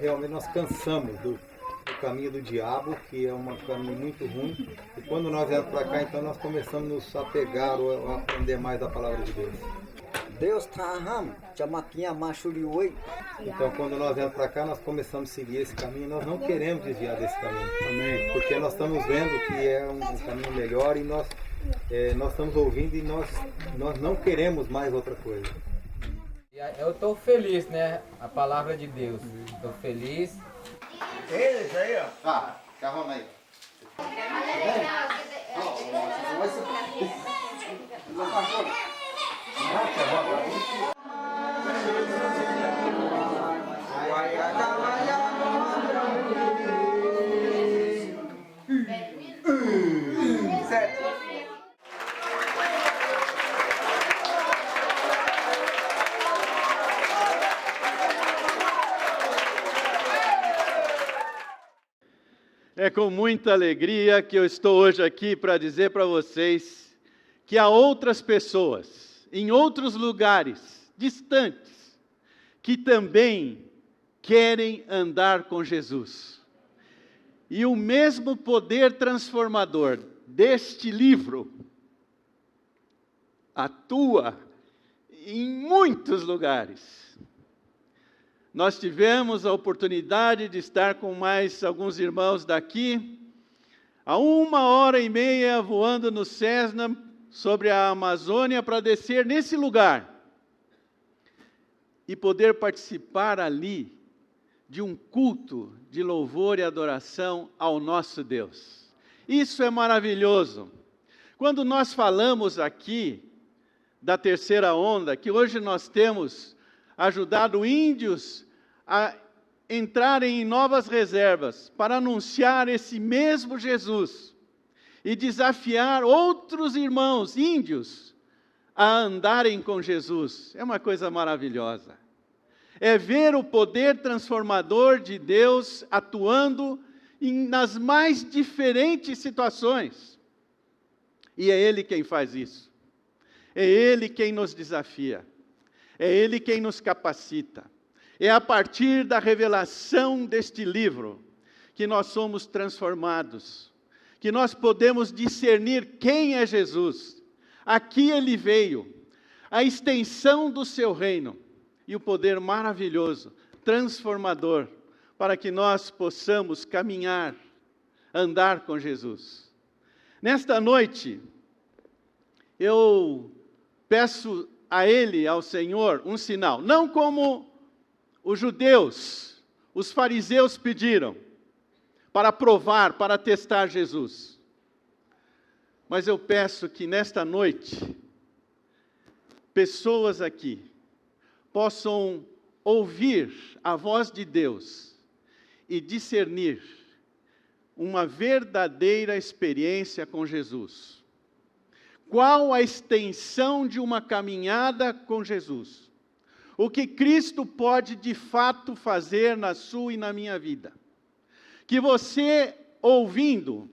realmente nós cansamos do caminho do diabo, que é um caminho muito ruim. E quando nós viemos para cá, então nós começamos a nos apegar ou a aprender mais da palavra de Deus. Deus chamaquinha machurioi. Então quando nós viemos para cá, nós começamos a seguir esse caminho. Nós não queremos desviar desse caminho. Amém. Porque nós estamos vendo que é um caminho melhor e nós estamos ouvindo e nós não queremos mais outra coisa. Eu estou feliz, né? A palavra de Deus. Estou feliz. Eles aí, ó. Tá, arruma aí. É com muita alegria que eu estou hoje aqui para dizer para vocês que há outras pessoas, em outros lugares distantes, que também querem andar com Jesus. E o mesmo poder transformador deste livro atua em muitos lugares. Nós tivemos a oportunidade de estar com mais alguns irmãos daqui, a 1h30 voando no Cessna sobre a Amazônia para descer nesse lugar e poder participar ali de um culto de louvor e adoração ao nosso Deus. Isso é maravilhoso. Quando nós falamos aqui da terceira onda, que hoje nós temos ajudado índios a entrarem em novas reservas para anunciar esse mesmo Jesus e desafiar outros irmãos índios a andarem com Jesus. É uma coisa maravilhosa. É ver o poder transformador de Deus atuando nas mais diferentes situações. E é Ele quem faz isso. É Ele quem nos desafia. É Ele quem nos capacita. É a partir da revelação deste livro que nós somos transformados, que nós podemos discernir quem é Jesus, a que Ele veio, a extensão do seu reino e o poder maravilhoso, transformador, para que nós possamos caminhar, andar com Jesus. Nesta noite, eu peço a Ele, ao Senhor, um sinal. Não como os judeus, os fariseus pediram, para provar, para testar Jesus. Mas eu peço que nesta noite, pessoas aqui possam ouvir a voz de Deus e discernir uma verdadeira experiência com Jesus. Qual a extensão de uma caminhada com Jesus? O que Cristo pode de fato fazer na sua e na minha vida? Que você, ouvindo,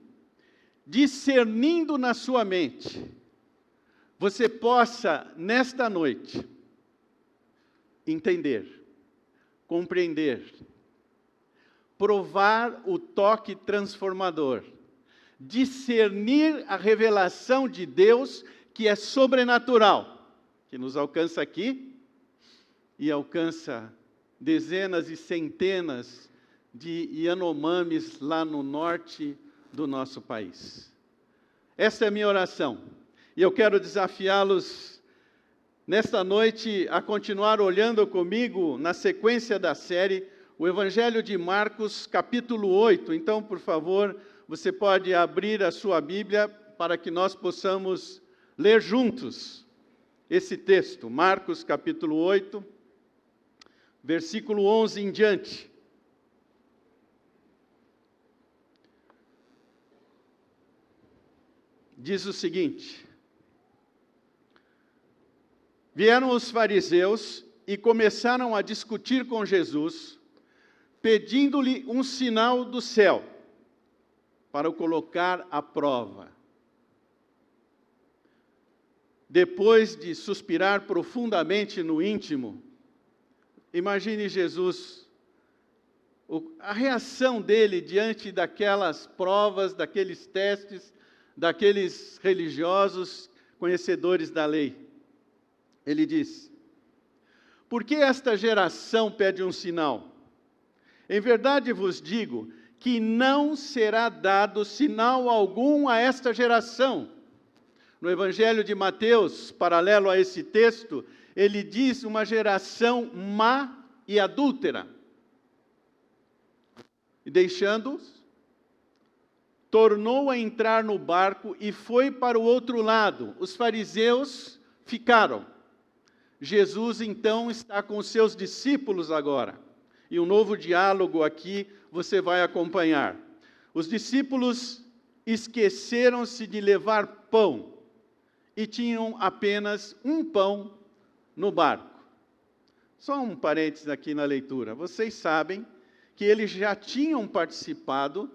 discernindo na sua mente, você possa, nesta noite, entender, compreender, provar o toque transformador, discernir a revelação de Deus que é sobrenatural, que nos alcança aqui e alcança dezenas e centenas de Yanomamis lá no norte do nosso país. Essa é a minha oração. E eu quero desafiá-los nesta noite a continuar olhando comigo na sequência da série, o Evangelho de Marcos, capítulo 8. Então, por favor, você pode abrir a sua Bíblia para que nós possamos ler juntos esse texto. Marcos, capítulo 8, versículo 11 em diante. Diz o seguinte: vieram os fariseus e começaram a discutir com Jesus, pedindo-lhe um sinal do céu, para o colocar à prova. Depois de suspirar profundamente no íntimo, imagine Jesus a reação dele diante daquelas provas, daqueles testes, daqueles religiosos conhecedores da lei. Ele diz: por que esta geração pede um sinal? Em verdade vos digo que não será dado sinal algum a esta geração. No Evangelho de Mateus, paralelo a esse texto, ele diz uma geração má e adúltera. E deixando-os, tornou a entrar no barco e foi para o outro lado. Os fariseus ficaram. Jesus, então, está com os seus discípulos agora. E um novo diálogo aqui você vai acompanhar. Os discípulos esqueceram-se de levar pão e tinham apenas um pão no barco. Só um parênteses aqui na leitura. Vocês sabem que eles já tinham participado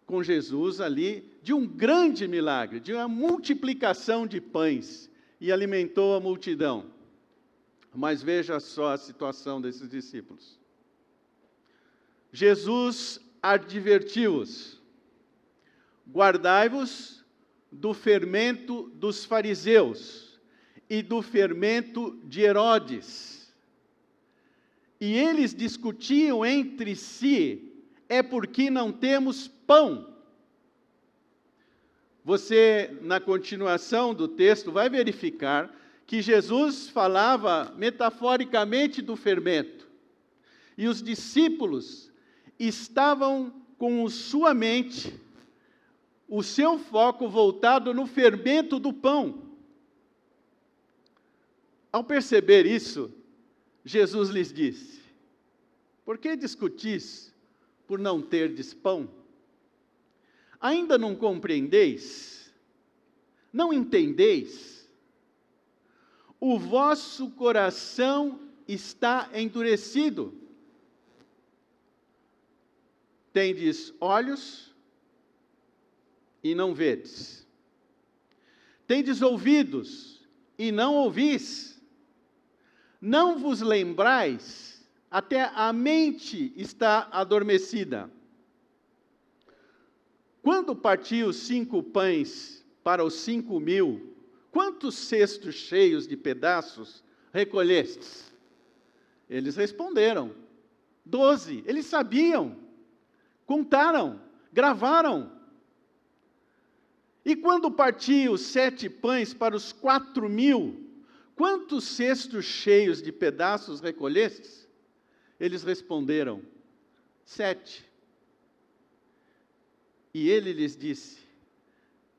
com Jesus ali de um grande milagre, de uma multiplicação de pães, e alimentou a multidão. Mas veja só a situação desses discípulos. Jesus advertiu-os: guardai-vos do fermento dos fariseus e do fermento de Herodes. E eles discutiam entre si: é porque não temos pão. Você, na continuação do texto, vai verificar que Jesus falava metaforicamente do fermento. E os discípulos estavam com sua mente, o seu foco voltado no fermento do pão. Ao perceber isso, Jesus lhes disse: por que discutis por não terdes pão? Ainda não compreendeis? Não entendeis? O vosso coração está endurecido. Tendes olhos e não vedes. Tendes ouvidos e não ouvis. Não vos lembrais, até a mente está adormecida. Quando partiu os 5 pães para os 5.000, quantos cestos cheios de pedaços recolhestes? Eles responderam: 12. Eles sabiam, contaram, gravaram. E quando partiu os 7 pães para os 4.000, quantos cestos cheios de pedaços recolhestes? Eles responderam: 7. E ele lhes disse: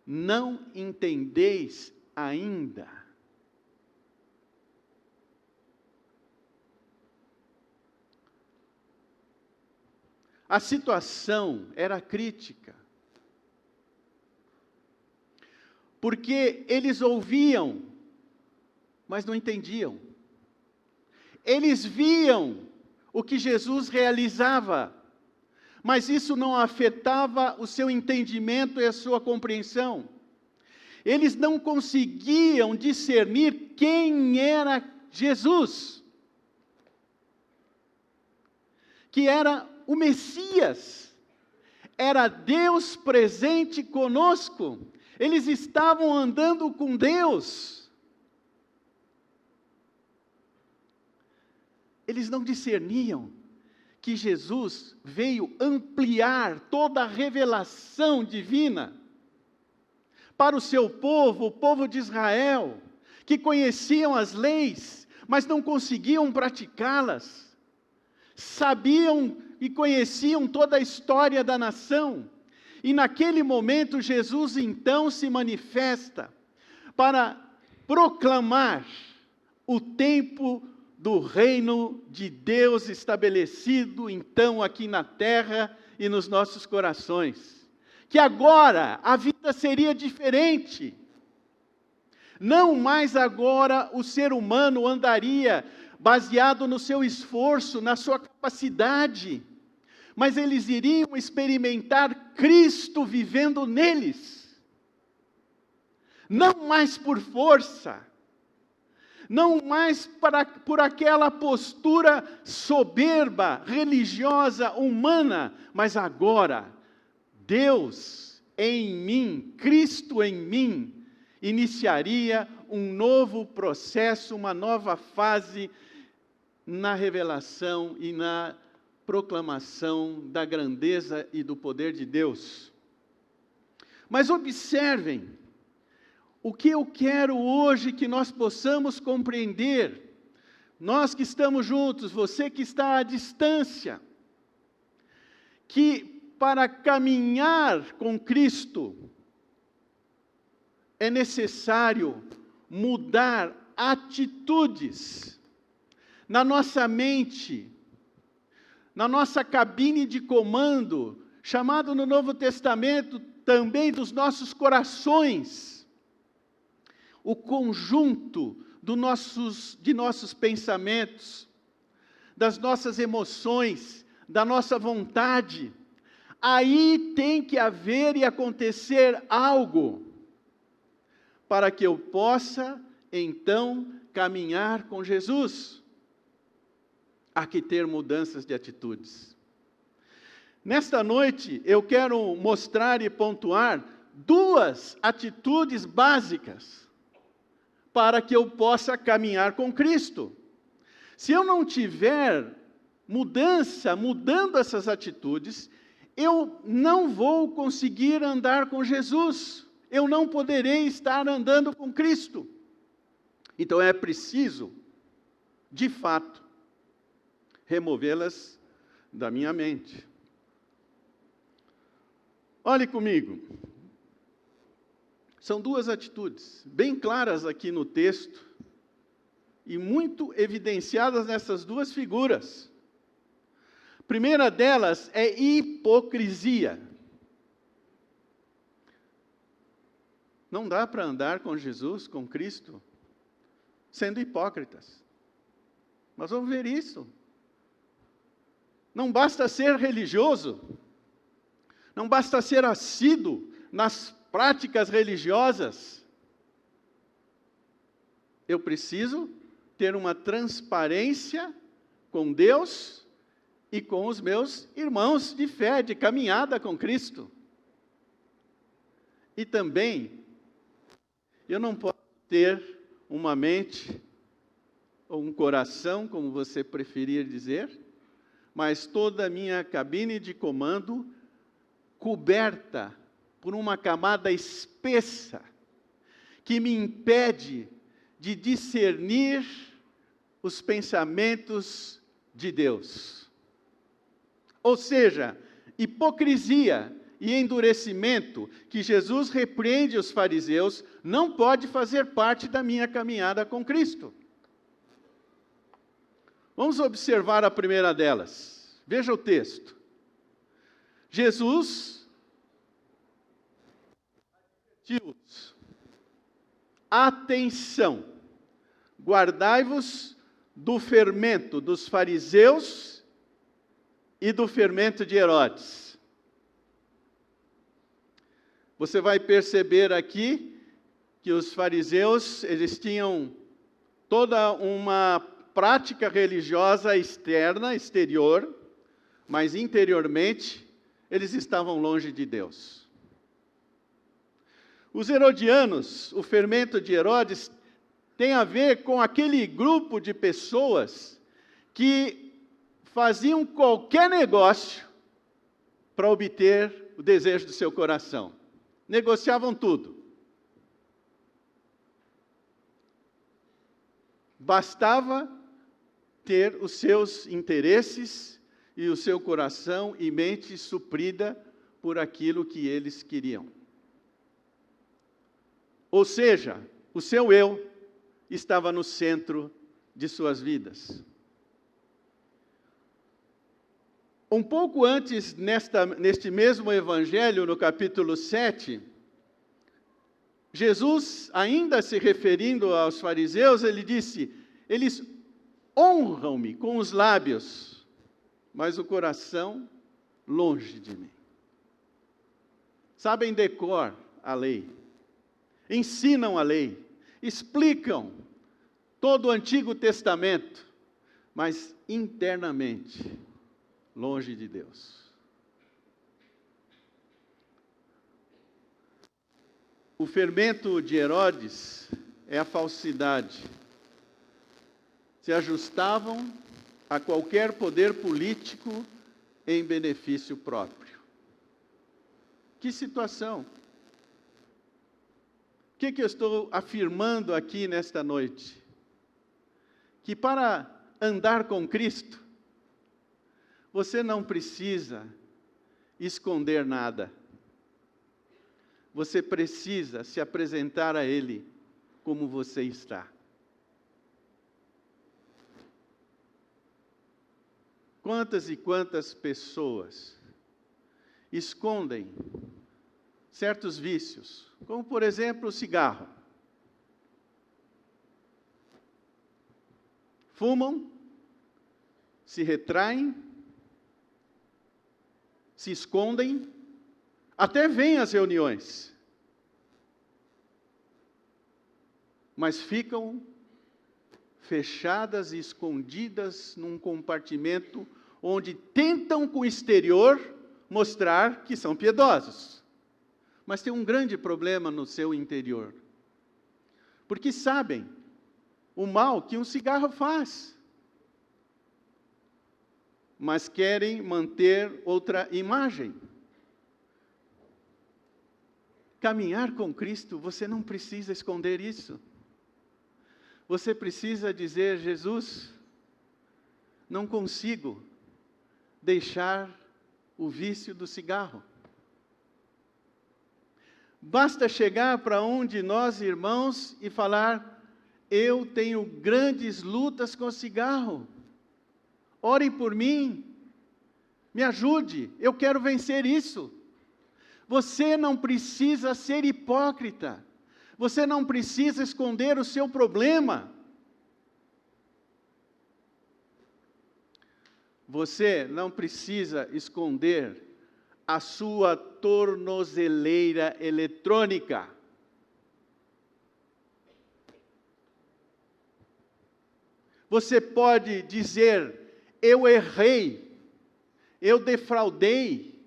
não entendeis ainda? A situação era crítica, porque eles ouviam, mas não entendiam. Eles viam o que Jesus realizava, mas isso não afetava o seu entendimento e a sua compreensão. Eles não conseguiam discernir quem era Jesus, que era o Messias, era Deus presente conosco. Eles estavam andando com Deus. Eles não discerniam que Jesus veio ampliar toda a revelação divina para o seu povo, o povo de Israel, que conheciam as leis, mas não conseguiam praticá-las. Sabiam e conheciam toda a história da nação. E naquele momento Jesus então se manifesta para proclamar o tempo do reino de Deus estabelecido então aqui na terra e nos nossos corações. Que agora a vida seria diferente. Não mais agora o ser humano andaria baseado no seu esforço, na sua capacidade, mas eles iriam experimentar Cristo vivendo neles. Não mais por força, não mais por aquela postura soberba, religiosa, humana, mas agora, Deus em mim, Cristo em mim, iniciaria um novo processo, uma nova fase na revelação e na proclamação da grandeza e do poder de Deus. Mas observem, o que eu quero hoje que nós possamos compreender, nós que estamos juntos, você que está à distância, que para caminhar com Cristo, é necessário mudar atitudes na nossa mente, na nossa cabine de comando, chamado no Novo Testamento também dos nossos corações, o conjunto de nossos pensamentos, das nossas emoções, da nossa vontade. Aí tem que haver e acontecer algo para que eu possa, então, caminhar com Jesus. Há que ter mudanças de atitudes. Nesta noite, eu quero mostrar e pontuar 2 atitudes básicas para que eu possa caminhar com Cristo. Se eu não tiver mudando essas atitudes, eu não vou conseguir andar com Jesus. Eu não poderei estar andando com Cristo. Então é preciso, de fato, removê-las da minha mente. Olhe comigo. São 2 atitudes, bem claras aqui no texto, e muito evidenciadas nessas 2 figuras. A primeira delas é hipocrisia. Não dá para andar com Jesus, com Cristo, sendo hipócritas. Nós vamos ver isso. Não basta ser religioso, não basta ser assíduo nas práticas religiosas. Eu preciso ter uma transparência com Deus e com os meus irmãos de fé, de caminhada com Cristo. E também, eu não posso ter uma mente, ou um coração, como você preferir dizer, mas toda a minha cabine de comando coberta por uma camada espessa, que me impede de discernir os pensamentos de Deus. Ou seja, hipocrisia e endurecimento que Jesus repreende os fariseus não pode fazer parte da minha caminhada com Cristo. Vamos observar a primeira delas. Veja o texto. Jesus advertiu-os: atenção, guardai-vos do fermento dos fariseus e do fermento de Herodes. Você vai perceber aqui que os fariseus, eles tinham toda uma prática religiosa externa, exterior, mas interiormente eles estavam longe de Deus. Os herodianos, o fermento de Herodes, tem a ver com aquele grupo de pessoas que faziam qualquer negócio para obter o desejo do seu coração. Negociavam tudo. Bastava ter os seus interesses e o seu coração e mente suprida por aquilo que eles queriam. Ou seja, o seu eu estava no centro de suas vidas. Um pouco antes, neste mesmo evangelho, no capítulo 7, Jesus, ainda se referindo aos fariseus, ele disse: eles honram-me com os lábios, mas o coração longe de mim. Sabem decor a lei, ensinam a lei, explicam todo o Antigo Testamento, mas internamente longe de Deus. O fermento de Herodes é a falsidade. Se ajustavam a qualquer poder político em benefício próprio. Que situação! O que eu estou afirmando aqui nesta noite? Que para andar com Cristo, você não precisa esconder nada. Você precisa se apresentar a Ele como você está. Quantas e quantas pessoas escondem certos vícios, como por exemplo o cigarro. Fumam, se retraem, se escondem, até vêm às reuniões, mas ficam fechadas e escondidas num compartimento onde tentam com o exterior mostrar que são piedosos. Mas tem um grande problema no seu interior. Porque sabem o mal que um cigarro faz. Mas querem manter outra imagem. Caminhar com Cristo, você não precisa esconder isso. Você precisa dizer: Jesus, não consigo deixar o vício do cigarro. Basta chegar para um de nós, irmãos, e falar: eu tenho grandes lutas com o cigarro. Orem por mim, me ajude, eu quero vencer isso. Você não precisa ser hipócrita. Você não precisa esconder o seu problema. Você não precisa esconder a sua tornozeleira eletrônica. Você pode dizer: eu errei, eu defraudei,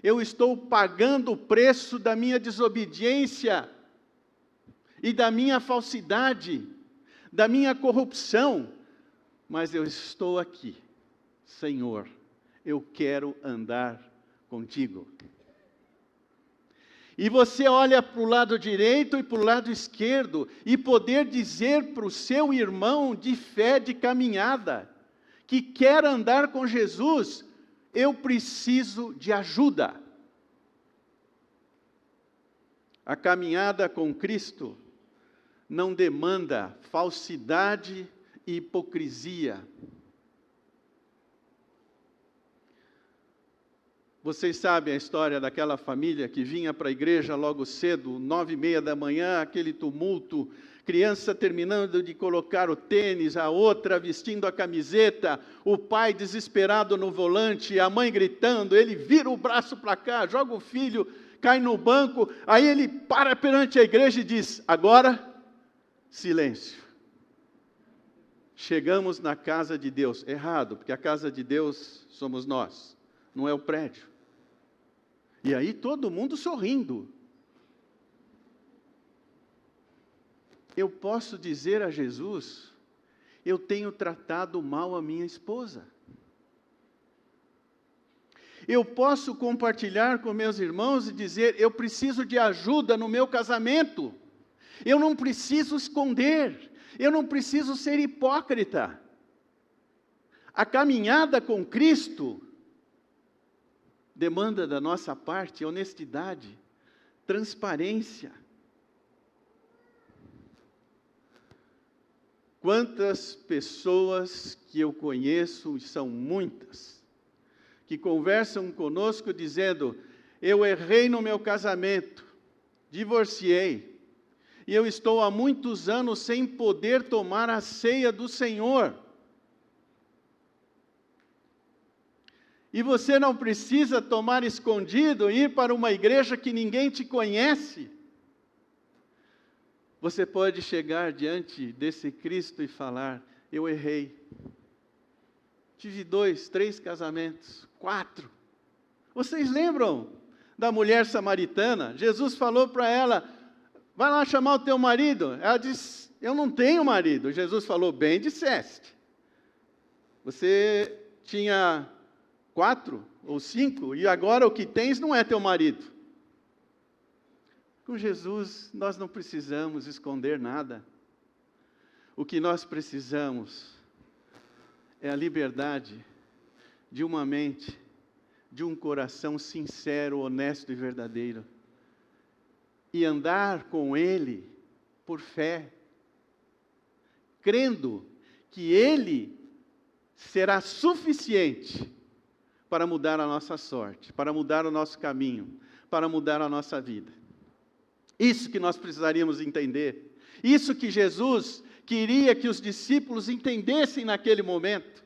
eu estou pagando o preço da minha desobediência e da minha falsidade, da minha corrupção, mas eu estou aqui, Senhor, eu quero andar contigo. E você olha para o lado direito e para o lado esquerdo, e poder dizer para o seu irmão de fé, de caminhada, que quer andar com Jesus: eu preciso de ajuda. A caminhada com Cristo não demanda falsidade e hipocrisia. Vocês sabem a história daquela família que vinha para a igreja logo cedo, 9:30 da manhã, aquele tumulto, criança terminando de colocar o tênis, a outra vestindo a camiseta, o pai desesperado no volante, a mãe gritando, ele vira o braço para cá, joga o filho, cai no banco, aí ele para perante a igreja e diz: agora, silêncio. Chegamos na casa de Deus. Errado, porque a casa de Deus somos nós, não é o prédio. E aí todo mundo sorrindo. Eu posso dizer a Jesus: eu tenho tratado mal a minha esposa. Eu posso compartilhar com meus irmãos e dizer: eu preciso de ajuda no meu casamento. Eu não preciso esconder. Eu não preciso ser hipócrita. A caminhada com Cristo demanda da nossa parte honestidade, transparência. Quantas pessoas que eu conheço, e são muitas, que conversam conosco dizendo: eu errei no meu casamento, divorciei, e eu estou há muitos anos sem poder tomar a ceia do Senhor. E você não precisa tomar escondido, ir para uma igreja que ninguém te conhece. Você pode chegar diante desse Cristo e falar: eu errei. Tive 2, 3 casamentos, 4. Vocês lembram da mulher samaritana? Jesus falou para ela: vai lá chamar o teu marido. Ela disse: eu não tenho marido. Jesus falou: bem disseste. Você tinha 4 ou 5 e agora o que tens não é teu marido. Com Jesus, nós não precisamos esconder nada. O que nós precisamos é a liberdade de uma mente, de um coração sincero, honesto e verdadeiro. E andar com Ele por fé, crendo que Ele será suficiente para mudar a nossa sorte, para mudar o nosso caminho, para mudar a nossa vida. Isso que nós precisaríamos entender. Isso que Jesus queria que os discípulos entendessem naquele momento.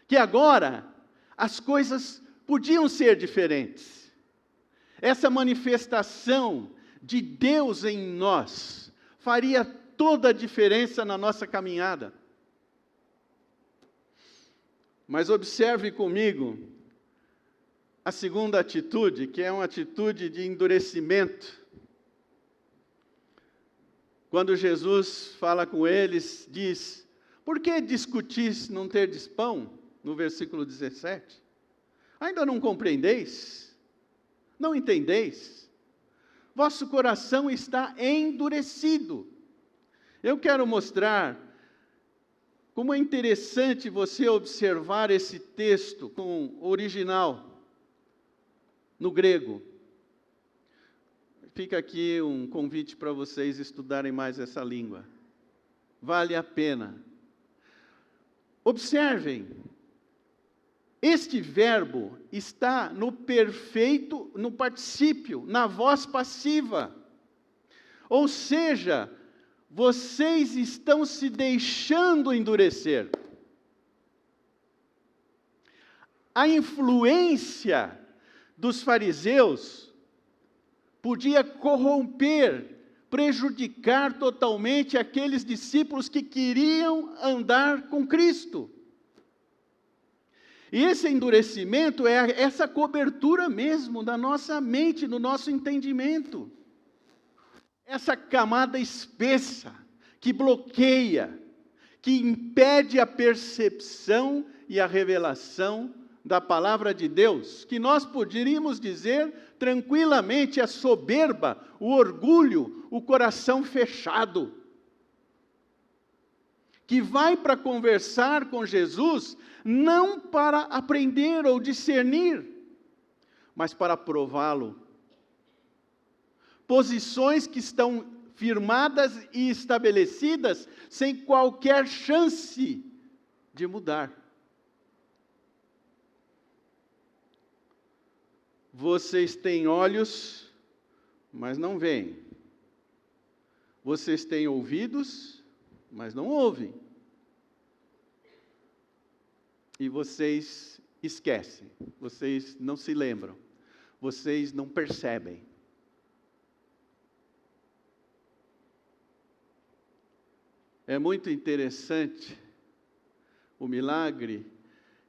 Que agora as coisas podiam ser diferentes. Essa manifestação de Deus em nós faria toda a diferença na nossa caminhada. Mas observe comigo a segunda atitude, que é uma atitude de endurecimento. Quando Jesus fala com eles, diz: por que discutis não terdes pão? No versículo 17. Ainda não compreendeis? Não entendeis? Vosso coração está endurecido. Eu quero mostrar como é interessante você observar esse texto com o original, no grego. Fica aqui um convite para vocês estudarem mais essa língua. Vale a pena. Observem, este verbo está no perfeito, no particípio, na voz passiva. Ou seja, vocês estão se deixando endurecer. A influência dos fariseus podia corromper, prejudicar totalmente aqueles discípulos que queriam andar com Cristo. E esse endurecimento é essa cobertura mesmo da nossa mente, do nosso entendimento. Essa camada espessa que bloqueia, que impede a percepção e a revelação da palavra de Deus, que nós poderíamos dizer tranquilamente a soberba, o orgulho, o coração fechado, que vai para conversar com Jesus, não para aprender ou discernir, mas para prová-lo. Posições que estão firmadas e estabelecidas, sem qualquer chance de mudar. Vocês têm olhos, mas não veem. Vocês têm ouvidos, mas não ouvem. E vocês esquecem, vocês não se lembram, vocês não percebem. É muito interessante o milagre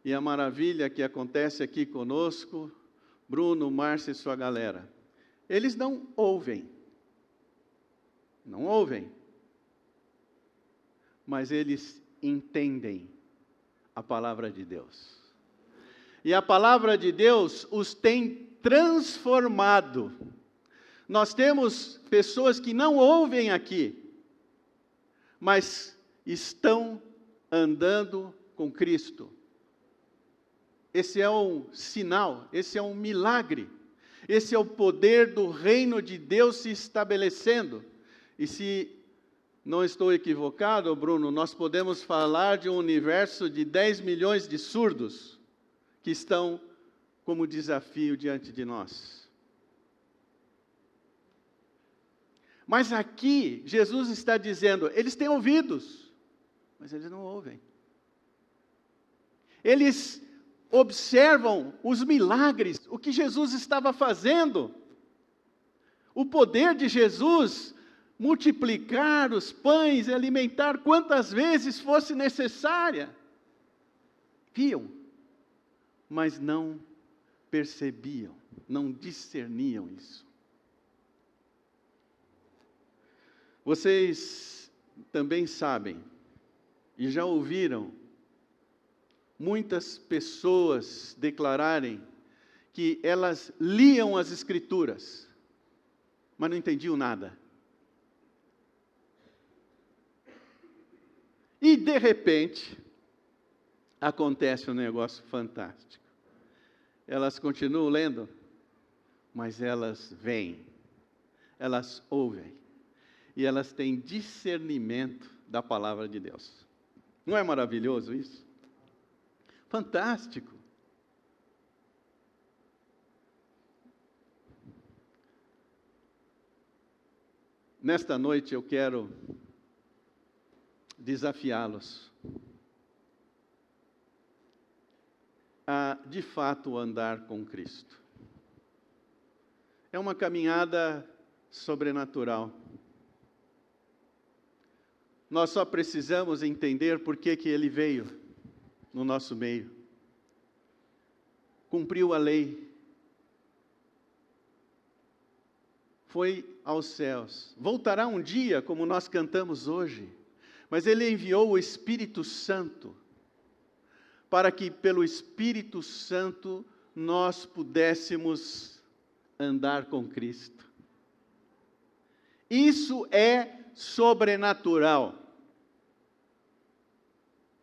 e a maravilha que acontece aqui conosco, Bruno, Márcia e sua galera. Eles não ouvem, mas eles entendem a palavra de Deus. E a palavra de Deus os tem transformado. Nós temos pessoas que não ouvem aqui, mas estão andando com Cristo. Esse é um sinal, esse é um milagre, esse é o poder do reino de Deus se estabelecendo. E se não estou equivocado, Bruno, nós podemos falar de um universo de 10 milhões de surdos que estão como desafio diante de nós. Mas aqui, Jesus está dizendo, eles têm ouvidos, mas eles não ouvem. Eles observam os milagres, o que Jesus estava fazendo. O poder de Jesus multiplicar os pães e alimentar quantas vezes fosse necessária. Viam, mas não percebiam, não discerniam isso. Vocês também sabem, e já ouviram, muitas pessoas declararem que elas liam as Escrituras, mas não entendiam nada. E, de repente, acontece um negócio fantástico. Elas continuam lendo, mas elas veem, elas ouvem, e elas têm discernimento da palavra de Deus. Não é maravilhoso isso? Fantástico. Nesta noite eu quero desafiá-los a, de fato, andar com Cristo. É uma caminhada sobrenatural. Nós só precisamos entender por que Ele veio no nosso meio. Cumpriu a lei. Foi aos céus. Voltará um dia, como nós cantamos hoje, mas Ele enviou o Espírito Santo, para que pelo Espírito Santo nós pudéssemos andar com Cristo. Isso é sobrenatural.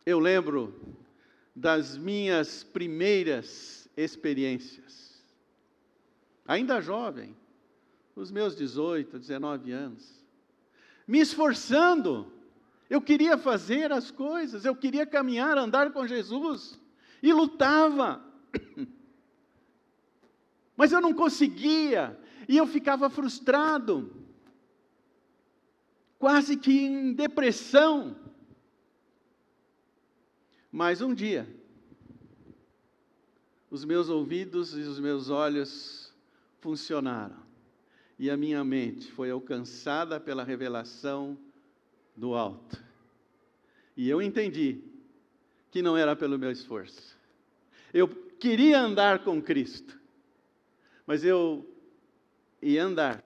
Eu lembro das minhas primeiras experiências, ainda jovem, os meus 18, 19 anos, me esforçando. Eu queria fazer as coisas, eu queria caminhar, andar com Jesus, e lutava, mas eu não conseguia, e eu ficava frustrado, quase que em depressão. Mas um dia, os meus ouvidos e os meus olhos funcionaram, e a minha mente foi alcançada pela revelação do alto. E eu entendi que não era pelo meu esforço. Eu queria andar com Cristo, mas eu ia andar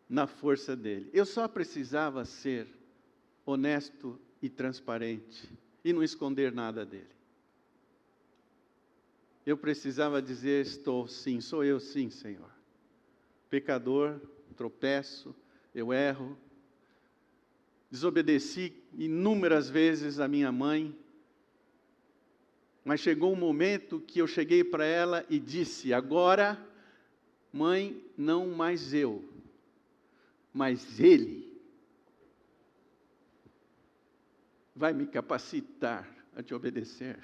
na força dele. Eu só precisava ser honesto e transparente e não esconder nada dele. Eu precisava dizer: estou sim, sou eu sim, Senhor. Pecador, tropeço, eu erro, desobedeci inúmeras vezes a minha mãe, mas chegou um momento que eu cheguei para ela e disse: agora, mãe, não mais eu, mas Ele vai me capacitar a te obedecer.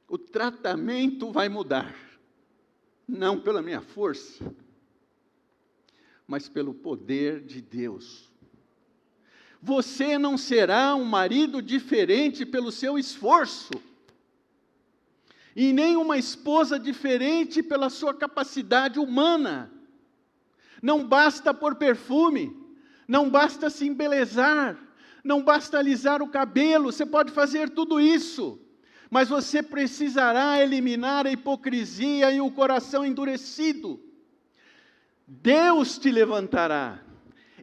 O tratamento vai mudar, não pela minha força, mas pelo poder de Deus. Você não será um marido diferente pelo seu esforço, e nem uma esposa diferente pela sua capacidade humana. Não basta pôr perfume, não basta se embelezar, não basta alisar o cabelo, você pode fazer tudo isso, mas você precisará eliminar a hipocrisia e o coração endurecido. Deus te levantará,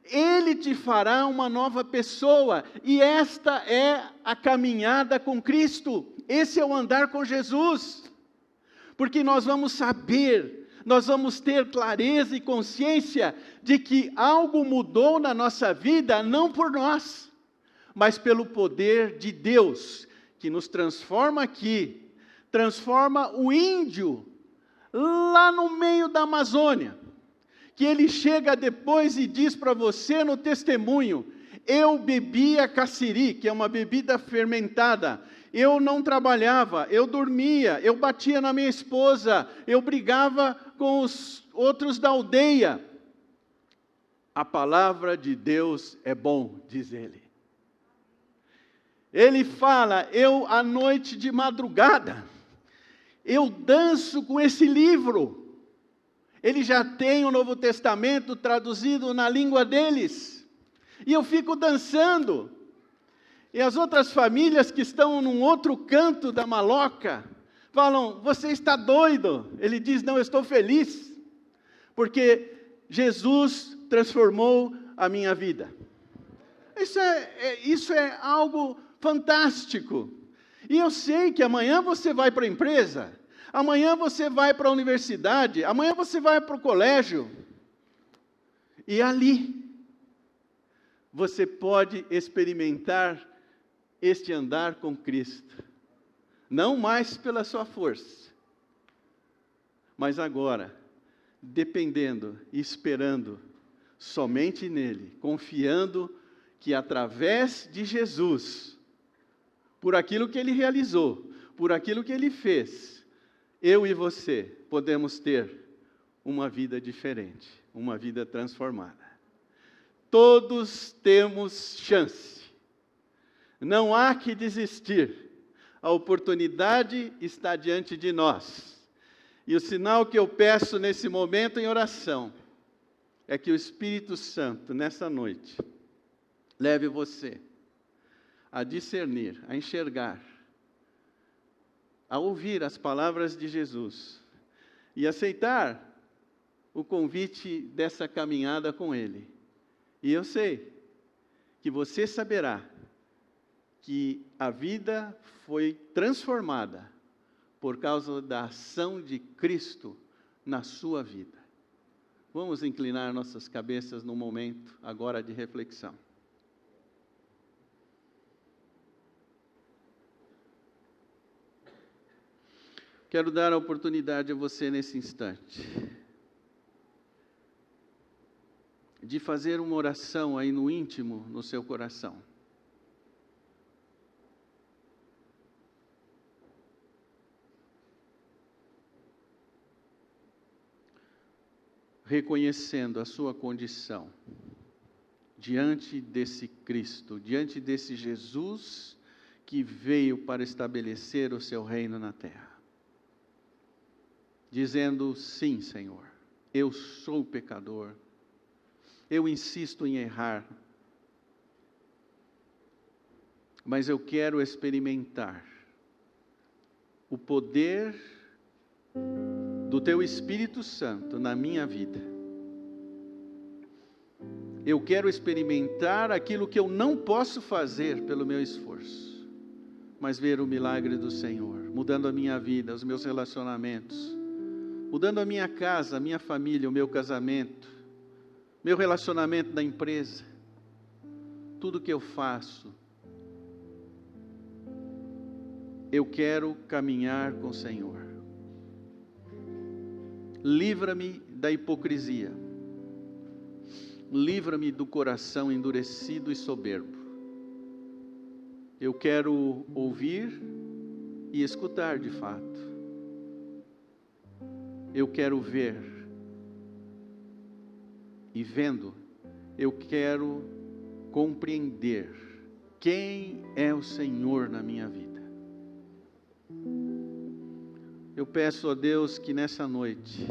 Ele te fará uma nova pessoa, e esta é a caminhada com Cristo, esse é o andar com Jesus, porque nós vamos saber, nós vamos ter clareza e consciência de que algo mudou na nossa vida, não por nós, mas pelo poder de Deus, que nos transforma aqui, transforma o índio lá no meio da Amazônia, que ele chega depois e diz para você no testemunho: eu bebia cassiri, que é uma bebida fermentada, eu não trabalhava, eu dormia, eu batia na minha esposa, eu brigava com os outros da aldeia. A palavra de Deus é bom, diz ele. Ele fala: eu à noite de madrugada, eu danço com esse livro, Eles já têm o Novo Testamento traduzido na língua deles. E eu fico dançando. E as outras famílias que estão num outro canto da maloca falam: você está doido? Ele diz: não, eu estou feliz, porque Jesus transformou a minha vida. Isso é algo fantástico. E eu sei que amanhã você vai para a empresa, amanhã você vai para a universidade, amanhã você vai para o colégio, e ali você pode experimentar este andar com Cristo, não mais pela sua força, mas agora, dependendo e esperando somente nele, confiando que através de Jesus, por aquilo que ele realizou, por aquilo que ele fez, eu e você podemos ter uma vida diferente, uma vida transformada. Todos temos chance. Não há que desistir. A oportunidade está diante de nós. E o sinal que eu peço nesse momento em oração é que o Espírito Santo, nessa noite, leve você a discernir, a enxergar, a ouvir as palavras de Jesus e aceitar o convite dessa caminhada com Ele. E eu sei que você saberá que a vida foi transformada por causa da ação de Cristo na sua vida. Vamos inclinar nossas cabeças num momento agora de reflexão. Quero dar a oportunidade a você nesse instante de fazer uma oração aí no íntimo, no seu coração. Reconhecendo a sua condição diante desse Cristo, diante desse Jesus que veio para estabelecer o seu reino na terra. Dizendo: sim, Senhor, eu sou pecador, eu insisto em errar, mas eu quero experimentar o poder do Teu Espírito Santo na minha vida. Eu quero experimentar aquilo que eu não posso fazer pelo meu esforço, mas ver o milagre do Senhor, mudando a minha vida, os meus relacionamentos, mudando a minha casa, a minha família, o meu casamento, meu relacionamento na empresa, tudo que eu faço. Eu quero caminhar com o Senhor. Livra-me da hipocrisia. Livra-me do coração endurecido e soberbo. Eu quero ouvir e escutar de fato. Eu quero ver. E vendo, eu quero compreender quem é o Senhor na minha vida. Eu peço a Deus que nessa noite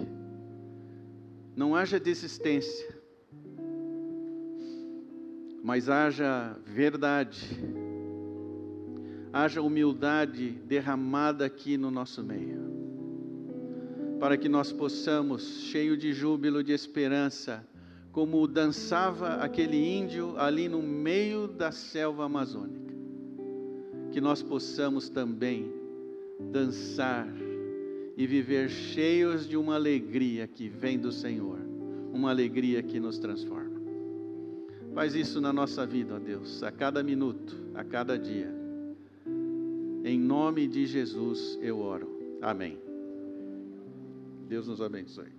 não haja desistência, mas haja verdade, haja humildade derramada aqui no nosso meio, para que nós possamos, cheio de júbilo, de esperança, como dançava aquele índio ali no meio da selva amazônica, que nós possamos também dançar e viver cheios de uma alegria que vem do Senhor, uma alegria que nos transforma. Faz isso na nossa vida, ó Deus, a cada minuto, a cada dia. Em nome de Jesus eu oro. Amém. Deus nos abençoe.